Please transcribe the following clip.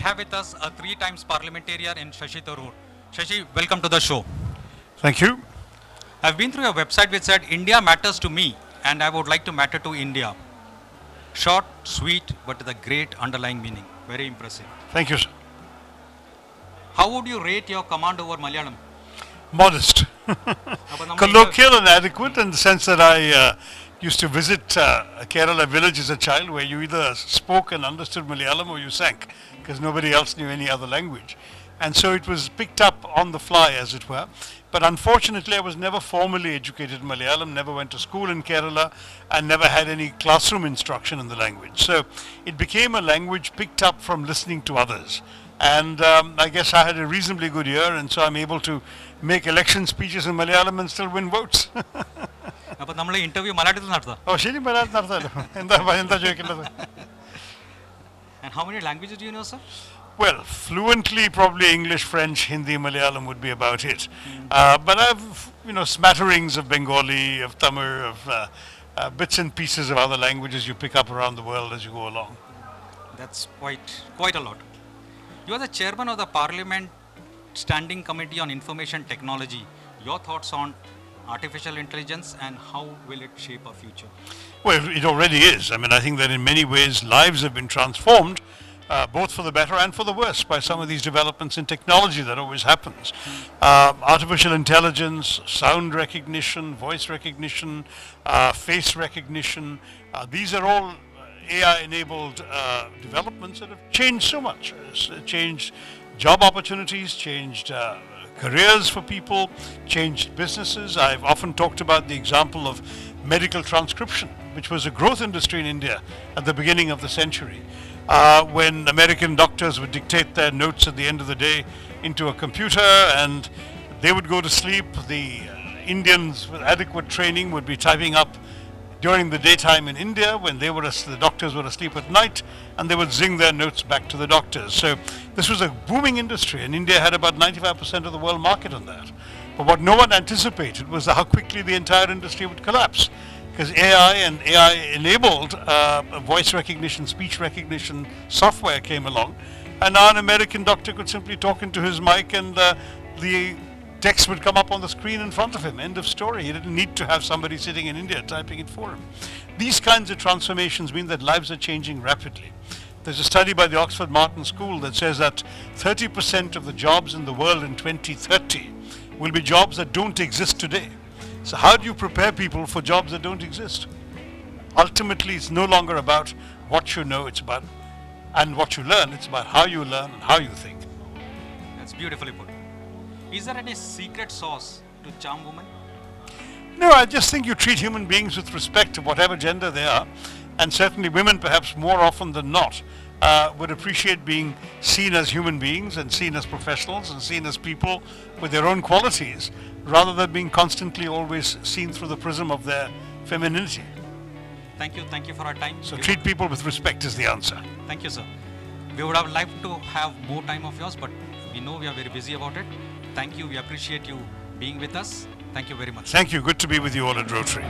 have with us a 3 times parliamentarian in Shashi Tharoor. Shashi, welcome to the show. Thank you. I've been through your website which said India matters to me and I would like to matter to India. Short, sweet, but with a great underlying meaning. Very impressive. Thank you, sir. How would you rate your command over Malayalam? Modest. Colloquial and adequate in the sense that I used to visit Kerala village as a child where you either spoke and understood Malayalam or you sank because nobody else knew any other language. And so it was picked up on the fly, as it were. But unfortunately, I was never formally educated in Malayalam, never went to school in Kerala, and never had any classroom instruction in the language. So it became a language picked up from listening to others. And I guess I had a reasonably good year, and so I'm able to make election speeches in Malayalam and still win votes. അപ്പോൾ നമ്മൾ interview മലയാളത്തിൽ നടത്താം. Oh, ശരി മലയാളത്തിൽ നടത്താമല്ലോ. എന്താ ചോദിക്കേണ്ടത്? And how many languages do you know, sir? Well, fluently, probably English, French, Hindi, Malayalam would be about it. But I've, smatterings of Bengali, of Tamil, of bits and pieces of other languages you pick up around the world as you go along. That's quite a lot. You are the chairman of the Parliament Standing Committee on Information Technology. Your thoughts on artificial intelligence and how will it shape our future? Well, it already is. I mean, I think that in many ways lives have been transformed, both for the better and for the worse, by some of these developments in technology that always happens. Artificial intelligence, sound recognition, voice recognition, face recognition, these are all AI-enabled developments that have changed so much. It's changed job opportunities, changed careers for people, changed businesses. I've often talked about the example of medical transcription, which was a growth industry in India at the beginning of the century, when American doctors would dictate their notes at the end of the day into a computer and they would go to sleep. The Indians with adequate training would be typing up during the daytime in India when the doctors were asleep at night, and they would zing their notes back to the doctors. So this was a booming industry, and India had about 95% of the world market on that. But what no one anticipated was how quickly the entire industry would collapse, because AI and AI-enabled voice recognition, speech recognition software came along, and now an American doctor could simply talk into his mic and the text would come up on the screen in front of him. End of story. He didn't need to have somebody sitting in India typing it for him. These kinds of transformations mean that lives are changing rapidly. There's a study by the Oxford Martin School that says that 30% of the jobs in the world in 2030 will be jobs that don't exist today. So how do you prepare people for jobs that don't exist? Ultimately, it's no longer about what you know, it's about and what you learn. It's about how you learn and how you think. That's beautifully put. Is there any secret sauce to charm women? No, I just think you treat human beings with respect of whatever gender they are, and certainly women perhaps more often than not would appreciate being seen as human beings and seen as professionals and seen as people with their own qualities, rather than being constantly always seen through the prism of their femininity. Thank you for our time. So treat people with respect is the answer. Thank you, sir. We would have liked to have more time of yours, but we know we are very busy about it. Thank you. We appreciate you being with us. Thank you very much. Thank you. Good to be with you all at Rotary.